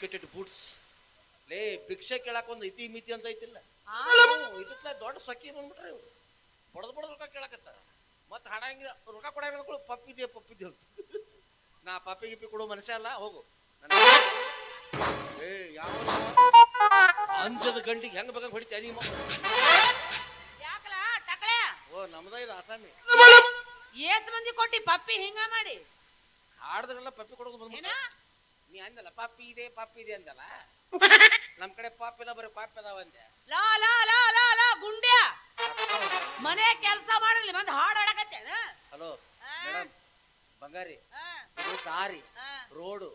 Educated boots ಲೇ ಭಿಕ್ಷೆ ಕೇಳಕ್ ಒಂದು ಇತಿ ಮಿತಿ ಅಂತ ಐತಿಲ್ಲ ಇದಕ್ಲ ದೊಡ್ಡ ಸೊಕ್ಕಿ ಬಂದ್ಬಿಟ್ರೆ ಇವ್ರು ಬಡದ್ ರೊಕ್ಕ ಕೇಳಕತ್ತಾರ ಮತ್ತೆ ಹಾಡಂಗಿಲ್ಲ ರೊಕ್ಕ ಕೊಡಂಗಿಲ್ಲ ಪಪ್ಪಿದ್ದೆ ಅಂತ ನಾ ಪಪ್ಪಿ ಗಿಪ್ಪಿ ಕೊಡೋ ಮನುಷ್ಯ ಅಲ್ಲ ಹೋಗು ಏ ಯಾವ ಅಂಜದ ಗಂಡಿಗೆ ಹೆಂಗ್ ಬೇಕಂಗ್ ಹೊಡಿತೀಯ ನೀ ಓ ನಮ್ದ ಇದು ಆಸಾಮಿ ಏಸ್ ಮಂದಿ ಕೊಟ್ಟಿ ಪಪ್ಪಿ ಹಿಂಗ ಮಾಡಿ ಹಾಡ್ದಾಗೆಲ್ಲ ಪಪ್ಪಿ ಕೊಡೋದು ಬಂದ ನೀ ಅಂದಲ್ಲ ಪಪ್ಪಿ ಇದೆ ಅಂದಲ್ಲ ನಮ್ ಕಡೆ ಪಾಪ್ ಇಲ್ಲ ಬರೀ ಪಾಪ್ ಅದಾವ ಅಂದೆ ಲಾ ಲಾ ಲಾ ಲಾ ಲಾ ಗುಂಡ್ಯ ಮನೆ ಕೆಲಸ ಮಾಡಲಿ ಬಂದು ಹಾಡು ಹಾಡಕತ್ತೇನ ಹಲೋ ಮೇಡಮ್ ಬಂಗಾರಿ ಇದು ದಾರಿ ರೋಡು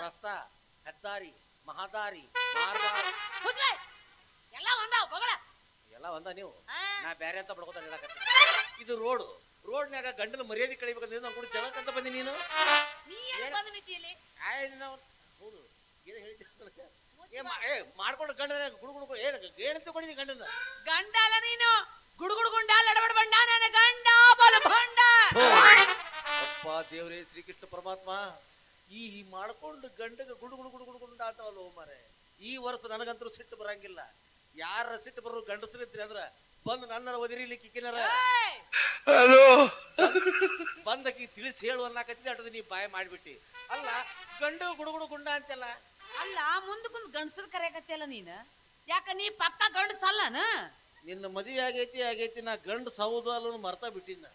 ರಸ್ತಾ ಹೆದ್ದಾರಿ ಮಹಾದಾರಿ ಮಾರ್ದಾರಿ ಎಲ್ಲ ಒಂದಾವ ಬಗಳ ಎಲ್ಲ ಒಂದ ನೀವು ನಾ ಬೇರೆ ಅಂತ ಬಡ್ಕೋತ ಹೇಳಕತ್ತಿ ಇದು ರೋಡ್ನ್ಯಾಗ ಗಂಡನ ಮರ್ಯಾದೆ ಕಳಿಬೇಕಂದ್ರೆ ನಾವು ಕೂಡ ಜಗಳಕ್ಕಂತ ಬಂದಿ ನೀನು ಹೌದು ಏನು ಹೇಳ್ತೀನಿ ಮಾಡ್ಕೊಂಡು ಗಂಡನ ಗುಡುಗುಡು ಏನಂತ ತಗೊಂಡಿನಿ ಗಂಡನ ಗಂಡ ಅಲ್ಲ ನೀನು ಗುಡುಗುಡು ಗುಂಡ ಲಡಬಡ ಬಂಡ ನನ್ನ ಗಂಡ ಬಲ ಭಂಡ ಅಪ್ಪ ದೇವರೇ ಶ್ರೀಕೃಷ್ಣ ಪರಮಾತ್ಮ ಈ ಮಾಡ್ಕೊಂಡು ಗಂಡಗ ಗುಡುಗುಡು ಆತವಲ್ಲ ಮಾರೆ ಈ ವರ್ಷ ನನಗಂತೂ ಸಿಟ್ಟು ಬರಂಗಿಲ್ಲ ಯಾರ ಸಿಟ್ಟು ಬರೋ ಗಂಡಸರಿದ್ರಿ ಅಂದ್ರ ಬಂದು ನನ್ನ ಒದಿರಿಲಿಕ್ಕೆ ಇಕ್ಕಿನಾರ ಬಂದಕಿ ತಿಳಿಸಿ ಹೇಳು ಅನ್ನಕತ್ತಿದ್ದೆ ಅಟದ ನೀ ಬಾಯ ಮಾಡ್ಬಿಟ್ಟಿ ಅಲ್ಲ ಗಂಡು ಗುಡುಗುಡು ಗುಂಡ ಅಂತೆಲ್ಲ ಅಲ್ಲ ಮುಂದಕ್ಕೊಂದು ಗಂಡಸರ್ ಕರೆಯಕತ್ತಿಯಲ್ಲ ನೀನು ಯಾಕ ನೀ ಪಕ್ಕ ಗಂಡಸಲ್ಲನ ನಿನ್ನ ಮದುವೆ ಆಗೈತಿ ನಾ ಗಂಡ ಸೌದು ಅಲ್ಲ ಮರ್ತಾ ಬಿಟ್ಟಿನ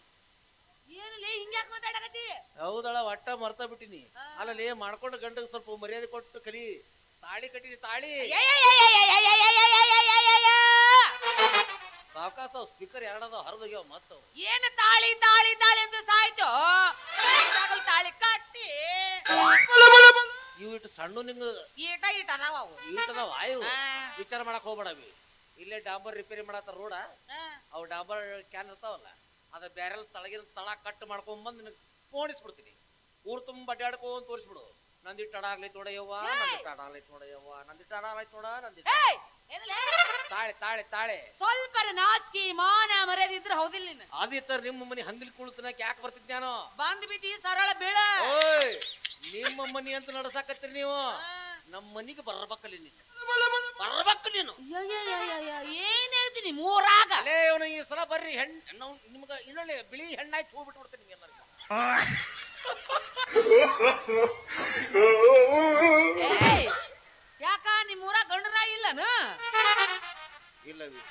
ಏನಲ್ಲಿ ಹಿಂಗ್ಯಾಕ್ ಮಾತಾಡಕತ್ತಿ ಹೌದಳ ಒಟ್ಟ ಮರ್ತಾ ಬಿಟ್ಟಿನಿ ಅಲ್ಲಲ್ಲಿ ಮಾಡ್ಕೊಂಡು ಗಂಡಗೆ ಸ್ವಲ್ಪ ಮರ್ಯಾದೆ ಕೊಟ್ಟು ಕಲಿ ತಾಳಿ ಕಟ್ಟಿನಿ ತಾಳಿ ಸಾವಕಾಸ ಸ್ಪೀಕರ್ ಎರಡದ ಹರಿದೋಗ್ಯಾವ ಮತ್ತ ಏನು ತಾಳಿ ತಾಳಿ ತಾಳಿ ಅಂತ ಸಾಯ್ತು ತಾಳಿ ಕಟ್ಟಿ ಇವು ಇಟ್ಟು ಸಣ್ಣ ನಿಂಗ ಈಟ ಅದಾವ ಅವು ಈಟದಾವ ಆಯು ವಿಚಾರ ಮಾಡಕ್ ಹೋಗ್ಬೇಡವಿ ಇಲ್ಲೇ ಡಾಂಬರ್ ರಿಪೇರಿ ಮಾಡತ್ತಾರ ರೋಡ ಅವು ಡಾಂಬರ್ ಕ್ಯಾನ್ ಇರ್ತಾವಲ್ಲ ಅದ ಬ್ಯಾರೆಲ್ ತಳಗಿನ ತಳ ಕಟ್ ಮಾಡ್ಕೊಂಬಂದ್ ನಿನಗೆ ಫೋಣಿಸ್ಬಿಡ್ತೀನಿ ಊರು ತುಂಬ ಅಡ್ಡಾಡ್ಕೊಂಡ್ ತೋರಿಸ್ಬಿಡು ನಂದಿಟ್ಟು ಅಡ ಆಗ್ಲೈತ್ ನೋಡಯ್ಯವ್ವ ನಂದಿಟ್ಟು ಅಡ ಆಗ್ಲೈತ್ ನೋಡಯ್ಯವ್ವ ನಂದಿಟ್ಟು ಅಡ ಆಗ್ಲೈತ್ ನೋಡ ನಂದಿಟ್ಟು ತಾಳೆ ತಾಳೆ ತಾಳೆ ಸ್ವಲ್ಪ ನಾಚಿಕೆ ಮಾನ ಮರ್ಯಾದೆ ಇದ್ರೆ ಹೌದಿಲ್ಲ ನೀನು ಆದಿತ್ತರ ನಿಮ್ಮ ಮನಿ ಹಂದಿಲ್ ಕುಳಿತನಕ್ ಯಾಕೆ ಬರ್ತಿದ್ಯಾನೋ ಬಂದ್ ಬಿದ್ದಿ ಸರಳ ಬೀಳ ಓಯ್ ನಿಮ್ಮ ಮನಿ ಅಂತ ನಡ್ಸಾಕತ್ತೀರಿ ನೀವು ನಮ್ಮ ಮನಿಗೆ ಬರ್ಬೇಕಲ್ಲಿ ನೀನು ಬರ್ಬೇಕು ನೀನು ಏನ್ ಹೇಳ್ತೀನಿ ಮೂರಾಗ ಅಲೇ ಇವನು ಈ ಸಲ ಬರ್ರಿ ನಿಮ್ಗ ಇನ್ನೊಳ್ಳೆ ಬಿಳಿ ಹೆಣ್ಣಾಯ್ತು ಹೋಗ್ಬಿಟ್ಟು ಬಿಡ್ತೀನಿ ನಿಮ್ಗೆಲ್ಲರಿಗೂ ಯಾಕ ನಿಮ್ ಊರಾಗ ಗಂಡರ ಇಲ್ಲನ ಇಲ್ಲವಿ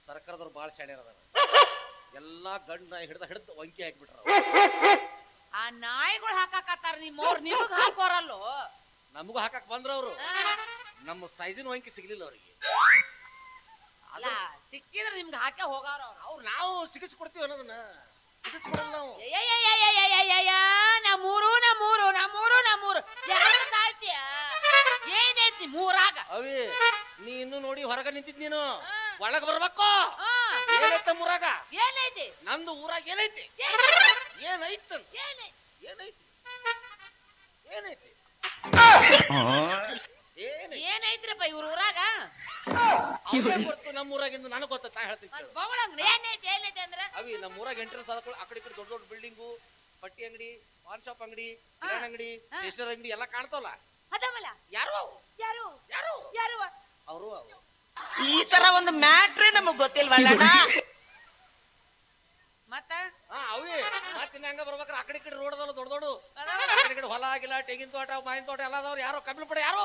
ಸರ್ಕಾರದವ್ರು ಬಾಳ ಶಾಣ್ಯರ ಎಲ್ಲಾ ಗಂಡ ಹಿಡ್ದು ವಂಕಿ ಹಾಕಿಬಿಟ್ರ ಆ ನಾಯಿಗಳು ಹಾಕಾಕತ್ತಾರ ನಿಮ್ಮವ್ರು ನಿಮಗ್ ಹಾಕೋರಲ್ಲೋ ನಮಗೂ ಹಾಕಕ್ ಬಂದ್ರ ಅವ್ರು ನಮ್ಮ ಸೈಜಿನ ವಂಕಿ ಸಿಗ್ಲಿಲ್ಲ ಅವ್ರಿಗೆ ಅಲ್ಲ ಸಿಕ್ಕಿದ್ರೆ ನಿಮ್ಗೆ ಹಾಕೇ ಹೋಗಾರ ಅವ್ರು ನಾವು ಸಿಗಿಸ್ಕೊಡ್ತೀವಿ ಅನ್ನೋದನ್ನ ಸಿಗಿಸ್ಕೊಡಲ್ಲ ನಾವು ನಮ್ಮೂರು ಸಾಯ್ತೀಯ ಏನೈತಿ ಮೂರಾಗ ಅವಿ ನೀ ಇನ್ನು ನೋಡಿ ಹೊರಗ ನಿಂತಿದ್ ನೀನು ಒಳಗ ಬರ್ಬೇಕು ಏನೈತ ಮೂರಾಗ ಏನೈತಿ ನಂದು ಊರಾಗ ಏನೈತಿ ಏನೈತ ಏನೈತಿ ಏನೈತಿ ಏನೈತ್ರಪ್ಪ ಇವ್ರ ಊರಾಗ ಗೊತ್ತು ನಮ್ಮ ಊರಾಗಿಂದ ನನಗೆ ಗೊತ್ತ ತಾ ಹೇಳ್ತೀನಿ ಏನೈತಿ ಅಂದ್ರೆ ಅವಿ ನಮ್ಮ ಊರಾಗ ಎಂಟ್ರೆನ್ಸ್ ಆದ ಆ ಕಡೆ ದೊಡ್ಡ ದೊಡ್ಡ ಬಿಲ್ಡಿಂಗು ಪಟ್ಟಿ ಅಂಗಡಿ ಪಾನ್ ಶಾಪ್ ಅಂಗಡಿ ಕಿರಾಣಿ ಅಂಗಡಿ ಸ್ಟೇಷನರಿ ಅಂಗಡಿ ಎಲ್ಲ ಕಾಣ್ತಾವಲ್ಲ ಅದವಲ್ಲ ಯಾರು ಯಾರು ಯಾರು ಯಾರು ಅವರು ಈ ತರ ಒಂದು ಮ್ಯಾಟ್ರೇ ನಮಗ್ ಗೊತ್ತಿಲ್ವಲ್ಲ ಮತ್ತ ಅವೇ ಮತ್ತಿನ ಹಂಗ ಬರ್ಬೇಕ್ರ ಆ ಕಡೆ ರೋಡ್ ಅದಾವ ದೊಡ್ಡ ದೊಡ್ಡ ಕಡೆ ಹೊಲ ಆಗಿಲ್ಲ ತೆಂಗಿನ ತೋಟ ಮಾವಿನ ತೋಟ ಎಲ್ಲ ಅದಾವ್ರು ಯಾರೋ ಕಬ್ಬಿನ ಪಡೆ ಯಾರು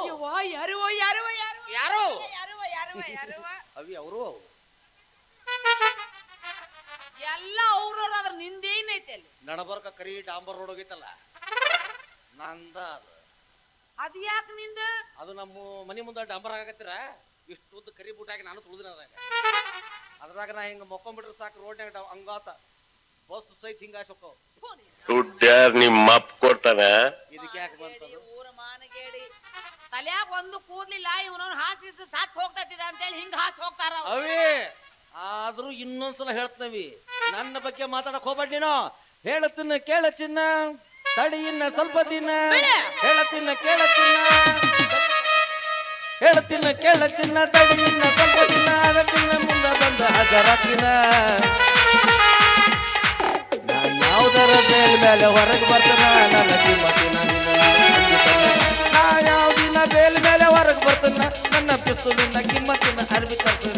ಯಾರು ಅವಿ ಅವರು ಎಲ್ಲ ಅವ್ರವ್ರ ಅದ್ರ ನಿಂದೇನೈತಿ ಅಲ್ಲಿ ನಡಬರ್ಕ ಕರಿ ಡಾಂಬರ್ ರೋಡ್ ಹೋಗಿತ್ತಲ್ಲ ನಂದ ಅದ್ ಯಾಕೆ ನಿಂದ ಅದು ನಮ್ಮ ಮನಿ ಮುಂದೆ ಡಾಂಬರ್ ಆಗತ್ತಿರ ಇಷ್ಟು ಉದ್ದ ಕರಿ ಬೂಟಾಗಿ ನಾನು ತುಳಿದಿನ ಅದ್ರಾಗ ನಾ ಹಿಂಗ ಮೊಕ್ಕೊಂಡ್ಬಿಟ್ರೆ ಸಾಕು ರೋಡ್ನಾಗ ಹಂಗಾತ ಬಸ್ ಸೈತ್ ಹಿಂಗ ನಿಮ್ಮ ಅಪ್ಪ ಕೊಡ್ತಾನ ಇದಕ್ಕೆ ಯಾಕೆ ಬಂತದು ಊರ ಮಾನಗೇಡಿ ತಲ್ಯಾಗ ಒಂದು ಕೂದ್ಲಿಲ್ಲ ಇವನವ್ನು ಹಾಸಿಸ ಸಾತ್ ಹೋಗ್ತೈತಿದ ಅಂತೇಳಿ ಹಿಂಗ ಹಾಸಿ ಹೋಗ್ತಾರ ಅವೇ ಆದ್ರೂ ಇನ್ನೊಂದ್ಸಲ ಹೇಳ್ತೀವಿ ನನ್ನ ಬಗ್ಗೆ ಮಾತಾಡಕ್ ಹೋಗ್ಬೇಡ ನೀನು ಹೇಳತ್ತಿನ ಕೇಳ ಚಿನ್ನ ತಡಿ ಇನ್ನ ಸ್ವಲ್ಪ ದಿನ ಹೇಳತ್ತಿನ ಕೇಳ ಚಿನ್ನ ಹೇಳ್ತಿನ ಕೇಳ ಚಿನ್ನ ತಡಿ ಇನ್ನ ಸ್ವಲ್ಪ ದಿನ ಅದಕ್ಕಿನ್ನ ಮುಂದೆ ಬಂದ ಹಜರಾತಿನ ನಾನು ಯಾವುದರ ಮೇಲೆ ಹೊರಗೆ ಬರ್ತಾನ ನನ್ನ ಕಿಮ್ಮತ್ತಿನ ನಾ ಯಾವ ದಿನ ಬೇಲ್ ಮೇಲೆ ತರಿಸು ನಿನ್ನ ಕಿಮ್ಮತ್ತಿನ ಅರ್ಬಿ ತರಿಸು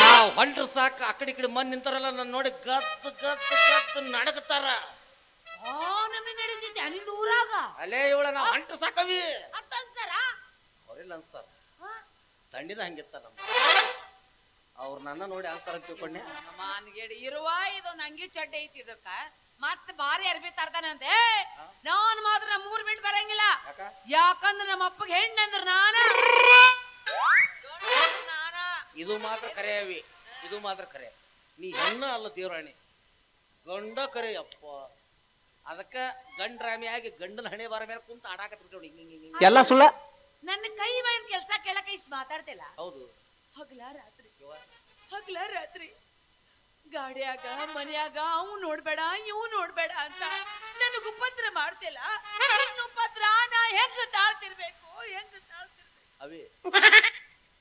ನಾವು ಹೊಂಟ್ರ ಸಾಕು ಆ ಕಡೆ ಈ ಕಡೆ ಮಂದಿ ನಿಂತಾರಲ್ಲ ನನ್ನ ನೋಡಿ ಗದ್ದು ಗದ್ದು ಗದ್ದು ನಡಗತಾರ ನಮ್ಗೆ ನಡೀತಿದ್ದೆ ನಿಂದ ಊರಾಗ ಅಲ್ಲೇ ಇವಳ ನಾವು ಹೊಂಟ್ರ ಸಾಕವಿ ಅಷ್ಟ ಅನ್ಸಾರ ಅವ್ರೆಲ್ಲ ಅನ್ಸ್ತಾರ ತಂಡಿನ ಹಂಗಿತ್ತ ನಮ್ಮ ಅವ್ರು ನನ್ನ ನೋಡಿ ಅಂತಾರ ಅಂತ ತಿಳ್ಕೊಂಡೆ ಮಾನ್ಗೇಡಿ ಇರುವ ಇದೊಂದು ಅಂಗಿ ಚಡ್ಡಿ ಐತಿ ಇದಕ್ಕ ಮತ್ತೆ ಭಾರಿ ಅರ್ಬಿ ತರ್ತಾನಂತೆ ನಾನ್ ಮಾತ್ರ ನಮ್ಮೂರ್ ಬಿಟ್ಟು ಬರಂಗಿಲ್ಲ ಯಾಕಂದ್ರ ನಮ್ಮ ಅಪ್ಪಗೆ ಹೆಣ್ಣಂದ್ರ ನಾನ ಇದು ಮಾತ್ರ ಕರೆ ಅವಿ ಇದು ಮಾತ್ರ ಕರೆ ನೀ ಹೆಣ್ಣ ಅಲ್ಲ ದೇವ್ರಾಣಿ ಗಂಡ ಕರೆ ಅಪ್ಪ ಅದಕ್ಕ ಗಂಡ್ರಾಮಿ ಆಗಿ ಗಂಡನ ಹಣೆ ಬಾರ ಮೇಲೆ ಕುಂತ ಆಡಾಕತ್ಬಿಟ್ಟು ಹಿಂಗ ಎಲ್ಲ ಸುಳ್ಳ. ನನ್ನ ಕೈ ಮಾಡಿದ ಕೆಲ್ಸ ಕೇಳಕ ಇಷ್ಟ ಮಾತಾಡ್ತಿಲ್ಲ. ಹೌದು ಹಗಲ ರಾತ್ರಿ ಗಾಡಿಯಾಗ ಮನ್ಯಾಗ ಅವ್ ನೋಡ್ಬೇಡ ಇವ್ ನೋಡ್ಬೇಡ ಅಂತ ನನಗ ಉಪದ್ರ ಮಾಡ್ತಿಲ್ಲ. ಉಪದ್ರ ನಾ ಹೆಂಗ ತಾಳ್ತಿರ್ಬೇಕು ಅವೇ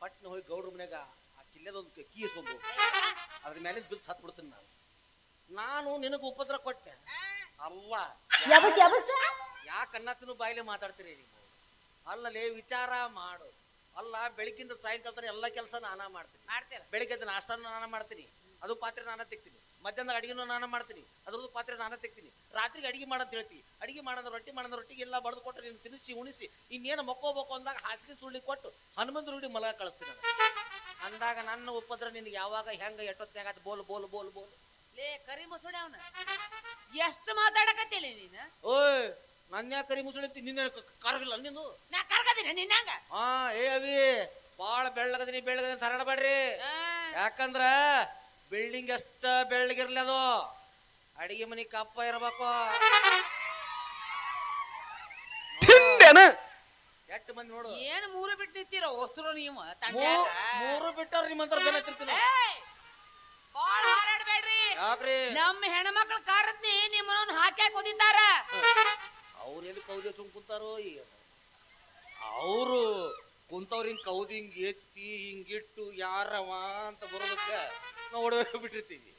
ಪಟ್ನ ಹೋಗಿ ಗೌಡ್ರ ಮನ್ಯಾಗ ಆ ಕಿಲ್ಲೆದೊಂದು ಕೀ ಇಸ್ಕೊಂಡು ಅದ್ರ ಮೇಲೆ ಬಿದ್ದು ಸತ್ ಬಿಡ್ತೀನಿ ನಾನು ನಿನಗ ಉಪದ್ರ ಕೊಟ್ಟೆ ಅಲ್ಲ ಯಾಕೆ ಅನ್ನತ್ತಿನ ಬಾಯಿಲೆ ಮಾತಾಡ್ತೀರಿ ನೀವು ಅಲ್ಲಲೇ ವಿಚಾರ ಮಾಡು ಅಲ್ಲ ಬೆಳಿಗ್ಗಿಂದ ಸಾಯಂಕಾಲ ಎಲ್ಲ ಕೆಲಸ ನಾನಾ ಮಾಡ್ತೀನಿ ಬೆಳಿಗ್ಗೆ ನಾಷ್ಟಾನು ನಾನಾ ಮಾಡ್ತೀನಿ ಅದು ಪಾತ್ರೆ ನಾನಾ ತೆಗ್ತೀನಿ ಮಧ್ಯಾಹ್ನ ಅಡಿಗೆನೂ ನಾನಾ ಮಾಡ್ತೀನಿ ಅದ್ರದ್ದು ಪಾತ್ರೆ ನಾನಾ ತೆಗ್ತೀನಿ ರಾತ್ರಿಗೆ ಅಡಿಗೆ ಮಾಡೋದು ಹೇಳ್ತಿ ಅಡಿಗೆ ಮಾಡೋದು ರೊಟ್ಟಿಗೆ ಎಲ್ಲ ಬಡ್ದು ಕೊಟ್ಟು ನೀನು ತಿನ್ನಿಸಿ ಉಣಿಸಿ ಇನ್ನೇನು ಮಕ್ಕೋಬೇಕು ಅಂದಾಗ ಹಾಸಿಗೆ ಸುಳ್ಳಿ ಕೊಟ್ಟು ಹನುಮಂತ ರೂಢಿ ಮಲಗ ಕಳಿಸ್ತೀನಿ ಅಂದಾಗ ನನ್ನ ಉಪದ್ರ ನಿನ್ಗೆ ಯಾವಾಗ ಹೆಂಗ ಎಷ್ಟೊತ್ತಾಗ ಬೋಲ್ ಬೋಲ್ ಬೋಲ್ ಬೋಲ್ ಲೇ ಕರಿ ಮುಸುಡಿ ಅವನ ಎಷ್ಟು ಮಾತಾಡಕತ್ತಿಲ್ಲ ನೀನು ಓಯ್ ನನ್ನ ಯಾಕೆ ಕರಿ ಮುಸುಳಿ ನಿನ್ನ ಕರಗಿಲ್ಲ ನಿಂದು ನಾ ಕರ್ಕದಿನ ನಿನ್ನಂಗ ಏ ಅವಿ ಬಾಳ ಬೆಳ್ಳಗದಿನಿ ತರಡಬೇಡ್ರಿ ಯಾಕಂದ್ರ ಬಿಲ್ಡಿಂಗ್ ಎಷ್ಟ ಬೆಳ್ಳಗಿರ್ಲಿ ಅದು ಅಡಿಗೆ ಮನಿ ಕಪ್ಪ ಇರ್ಬೇಕು ಎಷ್ಟು ಮಂದಿ ನೋಡು ಏನ್ ಮೂರು ಬಿಟ್ಟು ನಿಂತೀರೋ ಹೊಸರು ನೀವು ಮೂರು ಬಿಟ್ಟವ್ರ ನಿಮ್ಮಂತರ ಜನ ತಿರ್ತೀನಿ ಬಾಳ ಹಾರಾಡ್ಬೇಡ್ರಿ ಯಾಕ್ರಿ ನಮ್ಮ ಹೆಣ್ಮಕ್ಳ ಕಾರತ್ನಿ ನಿಮ್ಮನ್ನ ಹಾಕ್ಯಾಕ ಓದಿದ್ದಾರ ಅವ್ರು ಎಲ್ಲಿ ಕೌದಿ ಸುಮ್ ಕುಂತಾರೋ ಈಗ ಅವರು ಕುಂತವ್ರ ಹಿಂಗ್ ಕೌದಿ ಹಿಂಗ್ ಎತ್ತಿ ಹಿಂಗಿಟ್ಟು ಯಾರವ ಅಂತ ಬರೋದಕ್ಕೆ ನಾವು ಹೊಡೆದ ಬಿಟ್ಟಿರ್ತೀವಿ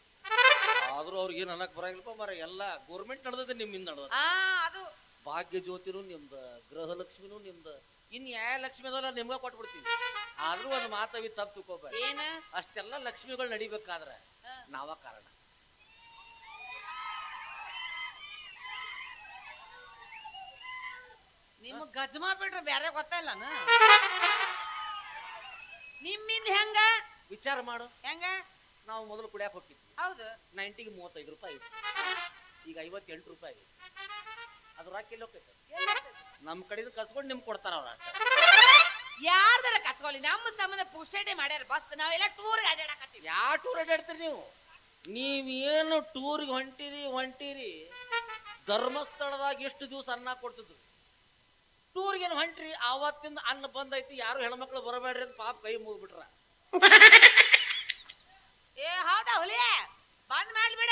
ಆದ್ರೂ ಅವ್ರಿಗೆ ಏನ್ ಅನ್ನಕ್ ಬರಂಗಿಲ್ಲಪ್ಪ ಮರ ಎಲ್ಲ ಗೋರ್ಮೆಂಟ್ ನಡೆದದೆ ನಿಮ್ಮಿಂದ ನಡೆದ ಅದು ಭಾಗ್ಯ ಜ್ಯೋತಿನೂ ನಿಮ್ದ ಗೃಹಲಕ್ಷ್ಮಿನೂ ನಿಮ್ದ ಇನ್ ಯಾವ ಲಕ್ಷ್ಮಿ ಅದಲ್ಲ ನಿಮ್ಗ ಕೊಟ್ಬಿಡ್ತೀವಿ ಆದ್ರೂ ಒಂದು ಮಾತವಿ ತಪ್ಪು ತಿಳ್ಕೊಬೇಡ ಅಷ್ಟೆಲ್ಲ ಲಕ್ಷ್ಮಿಗಳು ನಡಿಬೇಕಾದ್ರ ನಾವ ಕಾರಣ ನಿಮ್ಮ ಗಜಮಾ ಬಿಟ್ರೆ ಬ್ಯಾರೆ ಗೊತ್ತಿಲ್ಲ ನಿಮ್ಮಿಂದ ಹೆಂಗ ವಿಚಾರ ಮಾಡು ಹೆಂಗ ನಾವು ಮೊದಲು ಕುಡಿಯಾಕ ಹೋಗಿದ್ವಿ ಹೌದು 90ಗೆ 35 ರೂಪಾಯಿ ಈಗ 58 ರೂಪಾಯಿ ಅದು ರಾಕ್ ಎಲ್ಲಿ ಹೋಗ್ತೈತೆ ನಮ್ ಕಡೆಯಿಂದ ಕಳ್ಸ್ಕೊಂಡು ನಿಮ್ಗೆ ಕೊಡ್ತಾರ ಅವ್ರ ಯಾರ್ದಾರ ಕಸ್ಕೊಲಿ ನಮ್ಮ ಸಂಬಂಧ ಪುಷಟೆ ಮಾಡ್ಯಾರ ಬಸ್ ನಾವೆಲ್ಲ ಟೂರ್ ಅಡ್ಡಾಡಕತ್ತೀವಿ ಯಾವ ಟೂರ್ ಅಡ್ಡಾಡ್ತೀರಿ ನೀವು ನೀವೇನು ಟೂರ್ಗೆ ಹೊಂಟಿರಿ ಧರ್ಮಸ್ಥಳದಾಗ ಎಷ್ಟು ದಿವಸ ಅನ್ನ ಕೊಡ್ತಿದ್ರು ಟೂರ್ಗೇನು ಹೊಂಟ್ರಿ ಆವತ್ತಿಂದ ಅನ್ನ ಬಂದೈತಿ ಯಾರು ಹೆಣ್ಮಕ್ಳು ಬರಬೇಡ್ರಿ ಅಂತ ಪಾಪ ಕೈ ಮುಗ್ಬಿಟ್ರ ಹೌದಾ ಹುಲಿಯ ಬಂದ್ ಮಾಡ್ಬಿಡ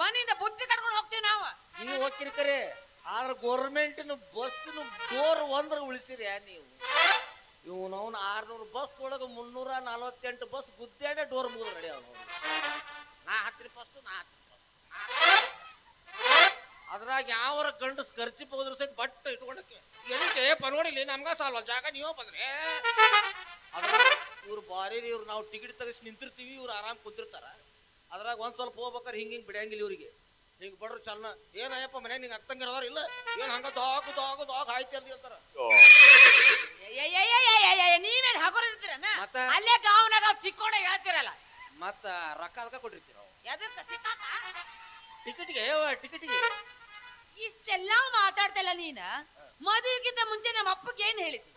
ಮನಿಂದ ಬುತ್ತಿ ಕಟ್ಕೊಂಡು ಹೋಗ್ತೀವಿ ನಾವು ನೀವು ಹೋಗ್ತಿರಿ ಕರೆ ಆದ್ರೆ ಗೋರ್ಮೆಂಟಿನ ಬಸ್ಸಿನ ಡೋರ್ ಒಂದ್ರ ಉಳಿಸಿರಿ ನೀವು ಇವ್ ನಾವು 600 ಬಸ್ ಒಳಗೆ 348 ಬಸ್ ಗುದ್ದಾಡೆ ಡೋರ್ ಮುಗಿದು ರೆಡಿ ಅವ ನಾ ಹತ್ತಿರ ಫಸ್ಟ್ ಅದ್ರಾಗ ಯಾವರ ಗಂಡಸ್ ಖರ್ಚಿ ಹೋದ್ರು ಸಹಿತ ಬಟ್ ಇಟ್ಕೊಳಕ್ಕೆ ಎದಕ್ಕೆ ಪನೋಡಿಲಿ ನಮ್ಗ ಸಾಲ ಜಾಗ ನೀವು ಬಂದ್ರೆ ಅದ್ರಾಗ ಇವ್ರು ಬಾರಿ ಇವ್ರು ನಾವು ಟಿಕೆಟ್ ತೆಗಿಸಿ ನಿಂತಿರ್ತೀವಿ ಇವ್ರು ಆರಾಮ್ ಕುಂತಿರ್ತಾರ ಅದ್ರಾಗ ಒಂದ್ ಸ್ವಲ್ಪ ಹೋಗ್ಬೇಕಾರೆ ಹಿಂಗ್ ಬಿಡಂಗಿಲ್ಲ ಇವ್ರಿಗೆ ಹಿಂಗ್ ಬಡ್ರು ಚನ್ನ ಏನಯ್ಯಪ್ಪ ಮನೆ ನಿಂಗೆ ಅತ್ತಂಗಿರೋದಾರ ಇಲ್ಲ ಏನ್ ಹಂಗ ದಾಗ್ ಆಯ್ತು ಅಂತ ಹೇಳ್ತಾರ ನೀವೇನ್ ಹಗೋರ್ ಇರ್ತೀರ ಅಲ್ಲೇ ಗಾವನಾಗ ತಿಕ್ಕೊಂಡೆ ಹೇಳ್ತಿರಲ್ಲ ಮತ್ತ ರೊಕ್ಕ ಅದಕ್ಕ ಕೊಟ್ಟಿರ್ತೀರ ಟಿಕೆಟ್ಗೆ ಇಷ್ಟೆಲ್ಲ ಮಾತಾಡ್ತಲ್ಲ ನೀನ ಮದುವೆಗಿಂತ ಮುಂಚೆ ನಮ್ಮ ಅಪ್ಪಗೆ ಏನ್ ಹೇಳಿದ್ವಿ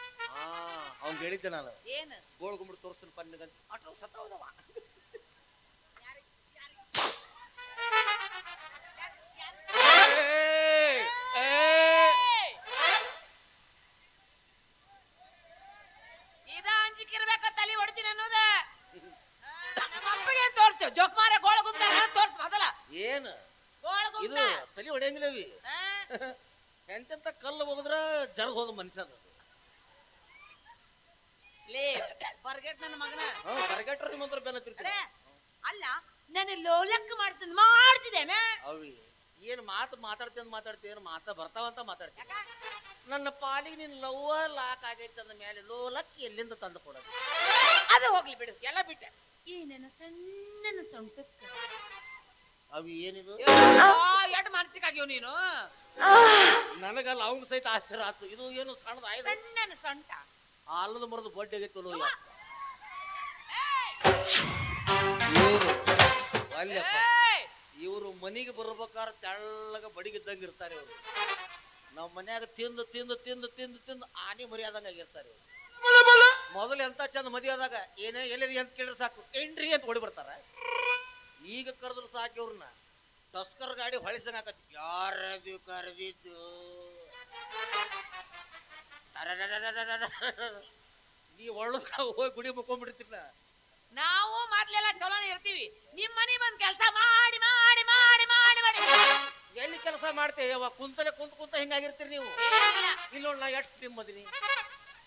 ಅವ್ನ್ ಹೇಳಿದ್ದೆ ನಾನು ಏನ್ ಗೋಳ್ ಗುಂಬಿಡ್ ತೋರಿಸ್ತೀನಿ ಪನ್ನಿಗಂತ ಆಟೋ ಸತ್ತೋದವ ಇದ ಅಂಜಿಕಿರ್ಬೇಕ ತಲೆ ಹೊಡ್ತೀನಿ ಅನ್ನೋದ ನಮ್ಮ ಅಪ್ಪಗೆ ತೋರಿಸ್ತೇವೆ ಜೋಕ್ಮಾರ ಗೋಳ ಗುಂಡ ತೋರ್ಸ್ ಮೊದಲ ಏನು ಇದು ತಲೆ ಹೊಡೆಯಂಗಿಲ್ಲವಿ ಎಂತೆಂತ ಕಲ್ಲು ಹೋದ್ರ ಜರ್ಗ್ ಹೋದ ಮನುಷ್ಯ ಲೇ ಬರ್ಗೆಟ್ ನನ್ನ ಮಗನ ಬರ್ಗೆಟ್ರ ನಿಮ್ಮಂತ್ರ ಬೆನ್ನತ್ತಿರ್ತೀರಿ ಅಲ್ಲ ನಾನು ಲೋಲಕ್ ಮಾಡ್ತಿದ್ದೇನೆ ಅವಿ ಏನ್ ಮಾತಾಡ್ತೇನೆ ಮಾತಾ ಬರ್ತಾವಂತ ಮಾತಾಡ್ತೀನಿ ನನ್ನ ಪಾಲಿಗೆ ನೀನು ಲವ್ವ ಲಾಕ್ ಆಗೈತೆ ಅಂದ ಮೇಲೆ ಲೋಲಕ್ಕಿ ಎಲ್ಲಿಂದ ತಂದು ಕೊಡೋದು? ಅದು ಹೋಗ್ಲಿ ಬಿಡು, ಎಲ್ಲ ಬಿಟ್ಟೆ. ಈ ನನ್ನ ಸಣ್ಣನ ಸೊಂಟಕ್ಕ ಅವು ಏನಿದು? ಎಷ್ಟು ಮಾನಸಿಕಾಗ್ಯವ ನೀನು. ನನಗಲ್ಲ ಅವಂಗ ಸಹಿತ ಆಶ್ಚರ್ಯ ಆಯ್ತು. ಇದು ಏನು ಸಣ್ಣದ ಆಯ್ತು? ಸಣ್ಣನ ಸೊಂಟ ಆಲದ ಮರದ ಬಡ್ಡಿ ಆಗೈತೆ ಇವರು ಅಲ್ಲಪ್ಪ. ಇವರು ಮನೆಗೆ ಬರ್ಬೇಕಾದ್ರೆ ತೆಳ್ಳಗ ಬಡಿಗಿದ್ದಂಗೆ ಇರ್ತಾರೆ ಇವರು. ನಾವು ಮನ್ಯಾಗ ತಿಂದು ತಿಂದು ತಿಂದು ತಿಂದು ತಿಂದು ಆನೆ ಮರಿಯಾದಂಗ ಆಗಿರ್ತಾರೆ ಇವರು. ಮೊದಲು ಎಂತ ಚಂದ ಮದುವೆ ಆದಾಗ ಏನೇ ಎಲ್ಲಿದೆ ಅಂತ ಕೇಳಿದ್ರೆ ಸಾಕು, ಏನ್ರಿ ಅಂತ ಓಡಿ ಬರ್ತಾರ. ಈಗ ಕರೆದ್ರು ಸಾಕು ಇವ್ರನ್ನ. ಟಸ್ಕರ್ ಗಾಡಿ ಹೊಳಿಸಂಗ ಆಕತಿ. ಯಾರದು ಕರೆದಿದ್ದು? ನೀ ಒಳ್ಳ ಹೋಗಿ ಗುಡಿ ಮುಕ್ಕೊಂಡ್ಬಿಡ್ತಿಲ್ಲ. ನಾವು ಮೊದ್ಲೆಲ್ಲ ಚಲೋನೇ ಇರ್ತೀವಿ. ನಿಮ್ ಮನೆ ಬಂದ್ ಕೆಲಸ ಮಾಡಿ ಮಾಡಿ ಮಾಡಿ ಮಾಡಿ ಮಾಡಿ ಎಲ್ಲಿ ಕೆಲಸ ಮಾಡ್ತೇವೆ? ಯಾವಾಗ ಕುಂತಲೆ ಕುಂತ ಹಿಂಗಾಗಿರ್ತೀರಿ ನೀವು. ಇಲ್ಲಿ ನೋಡ್ ನಾ ಎಷ್ಟು ಸ್ಲಿಮ್ ಅದೀನಿ.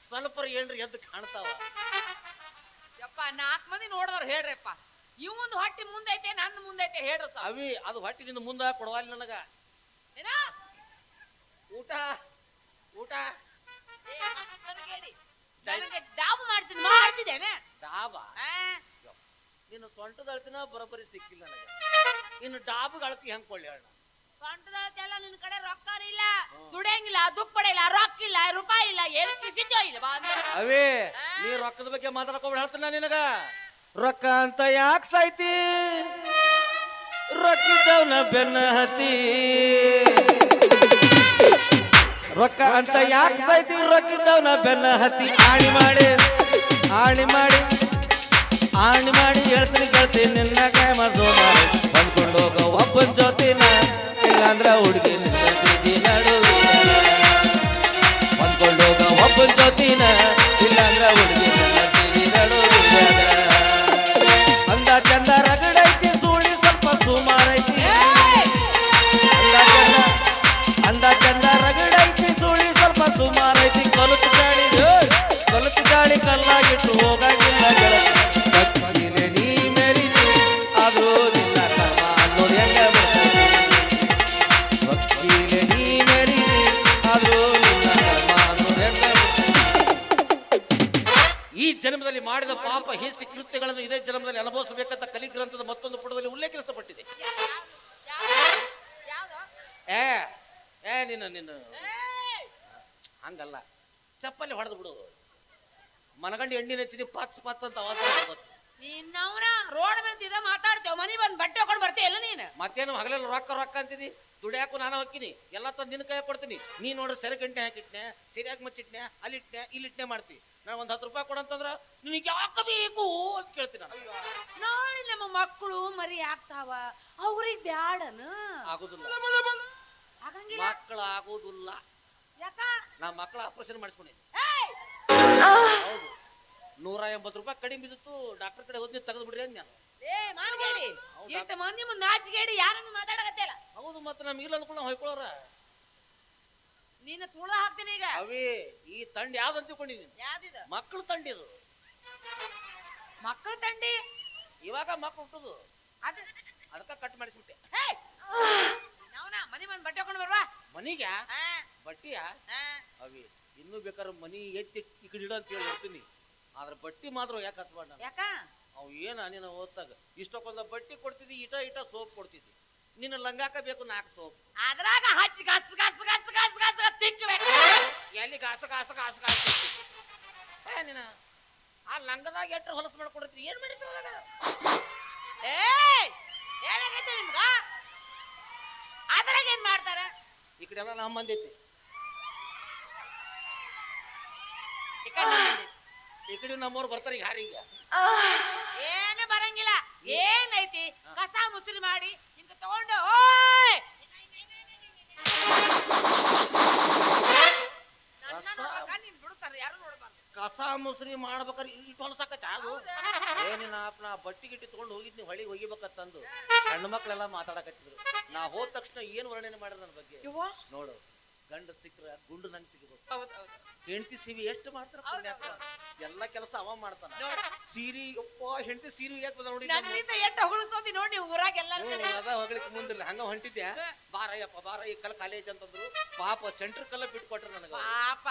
ಸ್ವಲ್ಪ ಏನ್ರಿ ಎದ್ದು ಕಾಣ್ತಾವ. ಯಪ್ಪ 4 ಮಂದಿ ನೋಡಿದವ್ರು ಹೇಳ್ರಪ್ಪ, ಇವಂದು ಹೊಟ್ಟಿ ಮುಂದೈತೆ ನಂದು ಮುಂದೈತೆ ಹೇಳ್ರ. ಅವಿ ಅದು ಹೊಟ್ಟಿ ನಿಂದ ಮುಂದ ಕೊಡವಲ್ಲ ನನಗ. ಏನ ಊಟ ಊಟ ನನಗೆ ಡಾಬು ಮಾಡ್ತಿದ್ದೇನೆ. ಡಾಬಾ ನೀನು ಸೊಂಟದ ಅಳ್ತಿನ ಬರೋಬ್ಬರಿ ಸಿಕ್ಕಿಲ್ಲ ನನಗೆ. ಇನ್ನು ಡಾಬುಗೆ ಅಳ್ತಿ ಹೆಂಗ್ ಕೊಳ್ಳಿ ಹೇಳ? ಸೊಂಟದಲ್ಲ, ನಿನ್ ಕಡೆ ರೊಕ್ಕ ಇಲ್ಲ, ದುಡಿಯಂಗಿಲ್ಲ, ದುಃಖ ಪಡೆಯಿಲ್ಲ, ರೊಕ್ಕ ಇಲ್ಲ, ರೂಪಾಯಿ ಇಲ್ಲ, ಏನು ಕಿಸಿದ್ಯೋ ಇಲ್ಲ. ಅವೇ ನೀ ರೊಕ್ಕದ ಬಗ್ಗೆ ಮಾತಾಡ್ಕೊಬಿಡ ಹೇಳ್ತಾನ ನಿನಗ. ರೊಕ್ಕ ಅಂತ ಯಾಕೆ ಸಾಯ್ತಿ? ರೊಕ್ಕಿದ್ದವನ ಬೆನ್ನ ಹತ್ತಿ. ರೊಕ್ಕ ಅಂತ ಯಾಕೆ ಸಾಯ್ತಿ? ರೊಕ್ಕಿದ್ದವನ ಬೆನ್ನ ಹತ್ತಿ. ಆಣಿ ಮಾಡಿ ಆಣಿ ಮಾಡಿ ಆಣಿ ಮಾಡಿ ಹೇಳ್ತೀನಿ ಕೇಳ್ತೀನಿ ನಿನ್ನ ಕೈ ಮದ್ದು ಮಾಡಿ ಬಂದ್ಕೊಂಡು ಹೋಗ ಒಬ್ಬನ ಜೊತಿನ, ಇಲ್ಲಾಂದ್ರ ಹುಡುಗಿ ನಡುವೆ ಬಂದ್ಕೊಂಡು ಹೋಗ ಒಬ್ಬನ ಜೊತಿನ, ಇಲ್ಲಾಂದ್ರ ಹುಡುಗಿ ನಡುವೆ. ಅಂದ ಚಂದ ರಗಡೈತಿ, ಸೂಳಿ ಸ್ವಲ್ಪ ಸುಮಾರೈತಿ. ಅಂದ ಚಂದ ರಗಡೈತಿ, ಸೂಳಿ ಸ್ವಲ್ಪ ಸುಮಾರೈತಿ. ಕಲುತು ಗಾಳಿ ಕಲ್ಲಾಗಿಟ್ಟು ಹೋಗಾಗಿಲ್ಲ ಗೆಳತಿ. ಕತ್ತಿಲೆ ನೀ ಮೆರಿತಿ, ಅದು ನಿನ್ನ ಕರ್ಮ ನೋಡಿ ಹೆಂಗ ಬರ್ತದೆ. ಕತ್ತಿಲೆ ನೀ ಮೆರಿತಿ, ಅದು ನಿನ್ನ ಕರ್ಮ ನೋಡಿ ಹೆಂಗ ಬರ್ತದೆ. ಈ ಜನ್ಮದಲ್ಲಿ ಮಾಡಿದ ಪಾಪ ಹಿಂಸೆ ಕೃತ್ಯಗಳನ್ನು ಇದೇ ಜನ್ಮದಲ್ಲಿ ಅನುಭವಿಸಬೇಕಂತ ಕಲಿ ಗ್ರಂಥದ ಮತ್ತೊಂದು ಪುಟದಲ್ಲಿ ಉಲ್ಲೇಖಿಸಲ್ಪಟ್ಟಿದೆ. ಏ ಏ ನಿನ್ನ ನಿನ್ನ ಹಂಗಲ್ಲ, ಚಪ್ಪಲಿ ಹೊಡೆದು ಬಿಡು. ಮನಗಂಡು ಎಣ್ಣೆ ನೆಚ್ಚಿನಿ ಪಚ್ ಪಚ್ ಅಂತ ಆವಾಜ ಬರುತ್ತೆ. ನಿನ್ನವನ ರೋಡ್ ಮೇಲೆ ಮಾತಾಡ್ತೇವ, ಮನಿ ಬಂದ್ ಬಟ್ಟೆ ಹಾಕೊಂಡ್ ಬರ್ತೀಯ ಎಲ್ಲ ನೀನು. ಮತ್ತೇನು ಹಗಲೆಲ್ಲ ರೊಕ್ಕ ರೊಕ್ಕ ಅಂತಿದಿ? ದುಡಿಯಾಕು ನಾನು ಹೋಗ್ತೀನಿ, ಎಲ್ಲ ತಂದು ನಿನ್ನ ಕೈ ಕೊಡ್ತೀನಿ. ನೀ ನೋಡ್ರಿ ಸರಿ ಗಂಟೆ ಹಾಕಿಟ್ನೆ, ಸರಿಯಾಗಿ ಮಚ್ಚಿಟ್ನೆ, ಅಲ್ಲಿಟ್ನೆ ಇಲ್ಲಿಟ್ನೆ ಮಾಡ್ತಿ. ನಾನು ಒಂದು 10 ರೂಪಾಯಿ ಕೊಡಂತಂದ್ರ ನಿನಗೆ ಯಾಕೆ ಬೇಕು ಅಂತ ಕೇಳ್ತೀನಿ ನಾನು. ನಾಳೆ ನಮ್ಮ ಮಕ್ಕಳು ಮರಿ ಆಗ್ತಾವ, ಅವ್ರಿಗೆ ಬ್ಯಾಡನ? ಆಗುದಿಲ್ಲ, ಆಗಂಗಿಲ್ಲ. ಮಕ್ಕಳು ಆಗುದಿಲ್ಲ. ಯಾಕ? ನಾ ಮಕ್ಕಳ ಆಪರೇಷನ್ ಮಾಡಿಸ್ಕೊಂಡಿ. ಹೌದು, 180 ರೂಪಾಯಿ ಕಡಿಮೆ ಬಿದ್ದಿತ್ತು. ಡಾಕ್ಟರ್ ಕಡೆ ಹೋಗಿ ತೆಗೆದು ಬಿಡ್ರಿ ಅಂತ ನಾನು. ಮಾತಾಡಿ ಇಷ್ಟ ಮಂದಿ ಮುಂದೆ ನಾಚಿಗೇಡಿ ಯಾರನ್ನು ಮಾತಾಡಕತ್ತಿಲ್ಲ. ಹೌದು, ಮತ್ತೆ ನಮ್ಗೆ ಇಲ್ಲ ಅಂದ್ಕೊಂಡು ಹೊಯ್ಕೊಳ್ಳೋರ. ನೀನು ತುಳ ಹಾಕ್ತೀನಿ ಈಗ. ಅವೇ ಈ ತಂಡ ಯಾವ್ದು ಅಂತ ತಿಳ್ಕೊಂಡಿದ್ದೀನಿ? ಯಾವ್ದಿದ? ಮಕ್ಕಳು ತಂಡಿದು. ಮಕ್ಕಳ ತಂಡಿ ಇವಾಗ ಮಕ್ಕಳು ಹುಟ್ಟುದು, ಅದಕ್ಕ ಕಟ್ ಮಾಡಿಸ್ಬಿಟ್ಟೆ. ನಾವ್ನ ಮನಿ ಬಂದ್ ಬಟ್ಟೆ ಹಾಕೊಂಡು ಬರ್ವಾ. ಮನಿಗ ಬಟ್ಟಿಯ ಅವಿ ಇನ್ನೂ ಬೇಕಾದ್ರೆ ಮನಿ ಎತ್ತಿ ಈ ಕಡೆ ಇಡ ಅಂತ ಹೇಳಿ ಇರ್ತೀನಿ. ಆದ್ರೆ ಬಟ್ಟಿ ಮಾತ್ರ ಯಾಕೆ ಹಚ್ಬಾರ್ದು ನಾನು. ಯಾಕ? ಅವು ಏನ ನೀನು ಓದ್ತಾಗ ಇಷ್ಟಕ್ಕೊಂದ ಬಟ್ಟಿ ಕೊಡ್ತಿದ್ದಿ, ಇಟ ಸೋಪ್ ಕೊಡ್ತಿದ್ದಿ. ನಿನ್ನ ಲಂಗಾಕ ಬೇಕು 4 ಸೋಪ್. ಅದ್ರಾಗ ಹಚ್ಚಿ ಗಸ್ ಗಸ್ ಗಸ್ ಗಸ್ ಗಸ್ ತಿಕ್ಕಬೇಕು. ಎಲ್ಲಿ ಗಾಸ ಗಾಸ ಗಾಸ ಗಾಸ ನೀನ ಆ ಲಂಗದಾಗ ಎಟ್ಟ ಹೊಲಸು ಮಾಡ್ಕೊಡ್ತೀರಿ. ಏನ್ ಮಾಡಿದ್ರ? ಏನಾಗೈತೆ ನಿಮ್ಗ? ಅದ್ರಾಗ ಏನ್ ಮಾಡ್ತಾರ? ಈ ಕಡೆ ಎಲ್ಲ ನಮ್ಮ ಮಂದಿ ಐತಿ, ಈ ಕಡೆ ನಮ್ಮವ್ರು ಬರ್ತಾರೆ. ಈಗ ಯಾರೀಗ ಏನು ಬರಂಗಿಲ್ಲ. ಏನೈತಿ? ಕಸ ಮುಸುರಿ ಮಾಡಿ ಹಿಂಗ ತಗೊಂಡು ಬಿಡುತ್ತಾರೆ, ಯಾರು ನೋಡ್ಬಾರ್ದು. ಕಸ ಮುಸ್ರಿ ಮಾಡ್ಬೇಕಾದ್ರೆ ಇಟ್ಟು ಹೊಲಸಾಕತ್ತ ಅದು. ಏನಿನ ನಾ ಬಟ್ಟಿ ಗಿಟ್ಟಿ ತಗೊಂಡು ಹೋಗಿದ್ನಿ, ಹೊಳಿಗೆ ಒಗಿಬೇಕಂತಂದು ಹೆಣ್ಣು ಮಕ್ಳೆಲ್ಲ ಮಾತಾಡಕತ್ತಿದ್ರು. ನಾ ಹೋದ ತಕ್ಷಣ ಏನು ವರ್ಣನೆ ಮಾಡಿದ್ರು ನನ್ನ ಬಗ್ಗೆ ನೋಡು. ಗಂಡ ಸಿಕ್ಕ್ರ ಗುಂಡು ನಂಗೆ ಸಿಗಬೇಕು. ಹೌದೌದು ಹೆಂಡತಿ ಸಿವಿ ಎಷ್ಟು ಮಾಡ್ತಾರ ಪುಣ್ಯಾತ್ಮ. ಎಲ್ಲ ಕೆಲಸ ಅವ ಮಾಡ್ತಾನ. ನೋಡು. ಸೀರಿ ಯಪ್ಪ ಹೆಂಡತಿ ಸೀರಿ ಯಾಕೆ ಬಂದ ನೋಡಿ. ನನ್ನಿಂದ ಎಷ್ಟು ಹೊಗಳಿಸೋದಿ ನೋಡಿ ನೀವು ಊರಾಗ ಎಲ್ಲಾರ ಕಡೆ. ಅದ ಹೋಗ್ಲಿಕ್ಕೆ ಮುಂದಿಲ್ಲ ಹಂಗ ಹೊಂಟಿದ್ಯಾ. ಬಾರಯ್ಯಪ್ಪ ಬಾರ ಈ ಕಲ್ ಕಾಲೇಜ್ ಅಂತಂದ್ರು. ಪಾಪ ಸೆಂಟ್ರ್ ಕಲ್ಲ ಬಿಟ್ಕೊಟ್ರು ನನಗ. ಪಾಪ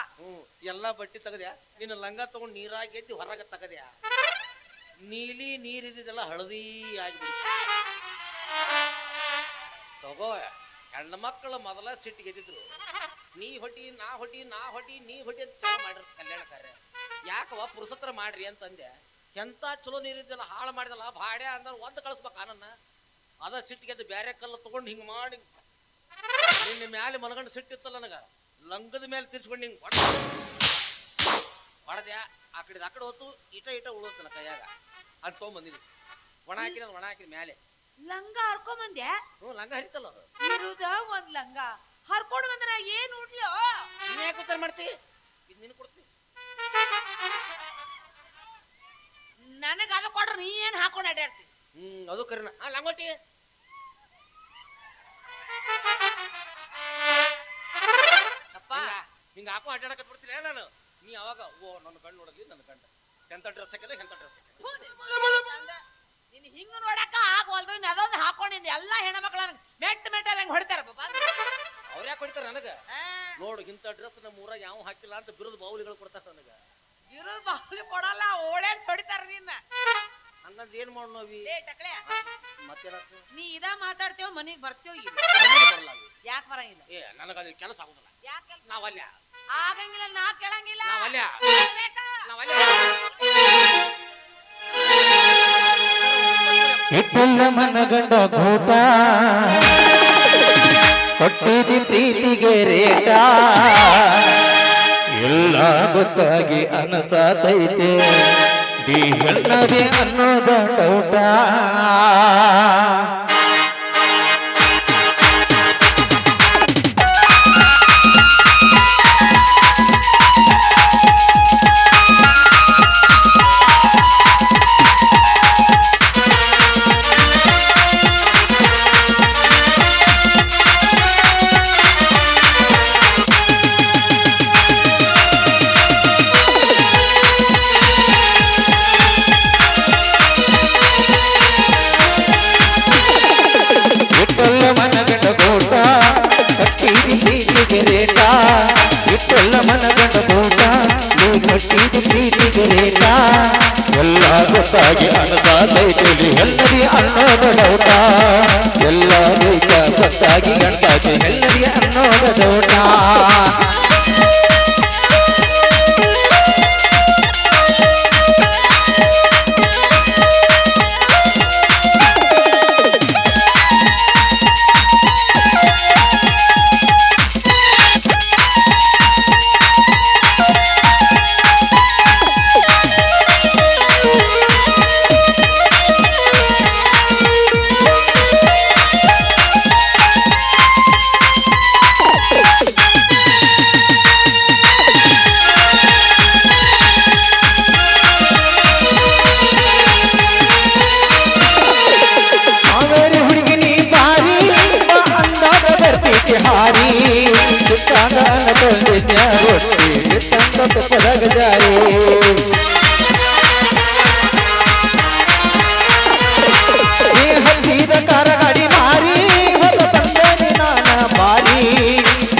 ಎಲ್ಲಾ ಬಟ್ಟಿ ತೆಗದ್ಯಾ. ನಿನ್ನ ಲಂಗ ತಗೊಂಡ್ ನೀರಾಗಿ ಎದ್ದಿ ಹೊರಗ ತೆಗದ್ಯಾ. ನೀಲಿ ನೀರಿದ್ದೆಲ್ಲ ಹಳದಿ ಆಗಿಬಿಡ್ತು. ತಗೋ ಹೆಣ್ಣು ಮಕ್ಕಳು ಮೊದಲ ಸಿಟ್ಟಿಗೆ ಎದ್ದಿದ್ರು. ನೀ ಹೊಡಿ ನಾ ಹೊಡಿ ನಾ ಹೊಡಿ ನೀ ಹೊಡಿ ಅಂತ ಚಲೋ ಮಾಡಿರ್ ಕಲ್ಯಾಣ ಕಾರ್ಯ. ಯಾಕವ ಪುರುಸತ್ರ ಮಾಡ್ರಿ ಅಂತಂದೆ. ಎಂತ ಚಲೋ ನೀರಿದ್ದೆಲ್ಲ ಹಾಳು ಮಾಡಿದಲ್ಲ ಬಾಡ್ಯ ಅಂದ್ರೆ ಒಂದು ಕಳಿಸ್ಬೇಕ ನನ್ನ. ಅದ ಸಿಟ್ಟಿಗೆದ್ದು ಬೇರೆ ಕಲ್ಲು ತಗೊಂಡು ಹಿಂಗೆ ಮಾಡಿ ನಿನ್ನ ಮ್ಯಾಲೆ ಮನಗಂಡು ಸಿಟ್ಟಿತ್ತಲ್ಲ ನನಗ ಲಂಗದ ಮೇಲೆ ತಿರ್ಸ್ಕೊಂಡು ಹಿಂಗೆ ಹೊಡೆದ್ಯಾ. ಆ ಕಡೆ ಹೊತ್ತು ಇಟ ಉಳಿದ ಕೈಯಾಗ ಅದು ತೊಗೊಂಬಂದಿನಿ. ಒಣ ಹಾಕಿದ ಮ್ಯಾಲೆ ಲಂಗ ಹರ್ಕೊಂಡ್ ಬಂದ್ಯಾ. ಲಂಗ ಹರಿತಲ್ಲ ಅದು. ಇರುದ ಒಂದ್ ಲಂಗ ಹರ್ಕೊಂಡು ಬಂದ್ರ ಏನ್ ಉಡ್ಲಿ. ನೀನ್ ಯಾಕೆ ಉತ್ತರ ಮಾಡ್ತಿ. ಇದು ನೀನು ಕೊಡ್ತಿ. ನನಗ ಅದು ಕೊಡ್ರ ನೀ ಏನ್ ಹಾಕೊಂಡ್ ಅಡ್ಯಾಡ್ತಿ. ಅದು ಕರಿನ ಲಂಗೋಟಿ ಅಪ್ಪ ಹಿಂಗ ಹಾಕೋ ಅಡ್ಡಾಡಕ ಬಿಡ್ತೀನಿ ನಾನು. ನೀ ಅವಾಗ ಓ ನನ್ನ ಗಂಡು ನೋಡಲಿ ನನ್ನ ಗಂಡ ಎಂತ ಡ್ರೆಸ್ ಹಾಕಿಲ್ಲ ಎಂತ ಡ್ರೆಸ್ ನೀನ್ ಹಿಂಗ ನೋಡಕ ಆಗವಲ್ದು. ಅದೊಂದು ಹಾಕೊಂಡಿದ್ದ ಎಲ್ಲಾ ಹೆಣ್ಮಕ್ಳ ಮೆಟ್ಟ ಹೆಂಗ್ ಹೊಡಿತಾರ. ಅವ್ರ ಯಾಕೆ ಹೊಡಿತಾರ ನನಗ. ನೋಡು ಇಂಥ ಡ್ರೆಸ್ ನಮ್ಮ ಊರಾಗ ಯಾವ ಹಾಕಿಲ್ಲ ಅಂತ ಬಿರುದು ಬಾವುಲಿಗಳು ಕೊಡ್ತಾರ ನನಗ. ಬಿರುದು ಬಾವುಲಿ ಕೊಡಲ್ಲ ಓಡಾಡ್ಸಿ ಹೊಡಿತಾರ ನಿನ್ನ. ಹಂಗಂದ್ರೆ ಏನ್ ಮಾಡ್ ನೋವಿ ಮತ್ತೆ ನೀ ಇದ ಮಾತಾಡ್ತೇವ ಮನಿಗ್ ಬರ್ತೇವ. ಯಾಕೆ ಬರಂಗಿಲ್ಲ. ನನಗಲ್ಲಿ ಕೆಲಸ ಆಗುದಿಲ್ಲ. ಯಾಕೆ ನಾವಲ್ಲ ಆಗಂಗಿಲ್ಲ. ನಾ ಕೇಳಂಗಿಲ್ಲ. ಇಟ್ಟಲ್ಲ ಮನಗಂಡ ಘೋಟ ಕೊಟ್ಟಿದಿ ಪ್ರೀತಿಗೆ ರೇಟ ಎಲ್ಲ ಗೊತ್ತಾಗಿ ಅನಸಾತೈತೆ ದಿ ಹೆಣ್ಣದೆ ಅನ್ನೋದ ಡೌಟ. ಇಟ್ಟಲ್ಲ ಮನಗಂಡ ಊಟ ನೀ ಕಟ್ಟಿದ ಪ್ರೀತಿಗೆ ರೇಟ ಎಲ್ಲ ಗೊತ್ತಾಗಿ ಅನಸಾತೈತೆ ಎಲ್ಲರಿ ಅನ್ನೋದ ಡೌಟ. ಎಲ್ಲ ರೈತ ಗೊತ್ತಾಗಿ ಗಂಟಾಗಿ ಎಲ್ಲರಿ ಅನ್ನೋದ ಡೌಟ. ಹತ್ತಿದ ಕಾರಗಾಡಿ ಮಾರಿ ಹೊಸ ತಂದೆ ನಾನ ಬಾರಿ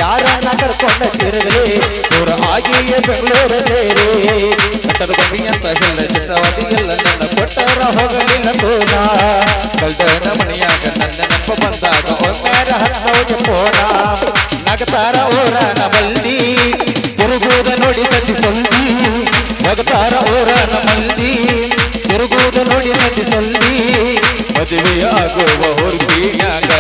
ಯಾರನ್ನ ಕರ್ಕೊಂಡ ತಿರುಗಲಿ ದೂರ ಆಗಿಯೇ ಬೆಂಗಳೂರು ಸೇರಿ ಕಟ್ಟದ ಬನ್ನಿ ಅಂತ ಹೇಳ ಚಿತ್ರವಾದಿ ಎಲ್ಲ ನನ್ನ ಕೊಟ್ಟರ ಹೋಗಲಿಲ್ಲ ತೋನ ಕಲ್ದನ ಮಣಿಯಾಗ ನನ್ನ ನೆನಪ ಬಂದಾಗ ಒಮ್ಮೆರ ಹತ್ತೋಗೆ ಪೋನ ನಗತಾರ ಓರನ ಬಲ್ದಿ ತಿರುಗುವುದ ನೋಡಿ ಸತಿ ಸೊಲ್ದಿ ನಗತಾರ ಓರನ ಮಲ್ದಿ ತಿರುಗುವುದ ನೋಡಿ ಸತಿ ಸೊಲ್ದಿ ಮದುವೆಯಾಗುವ ಹುಡುಗಿಯಾಗ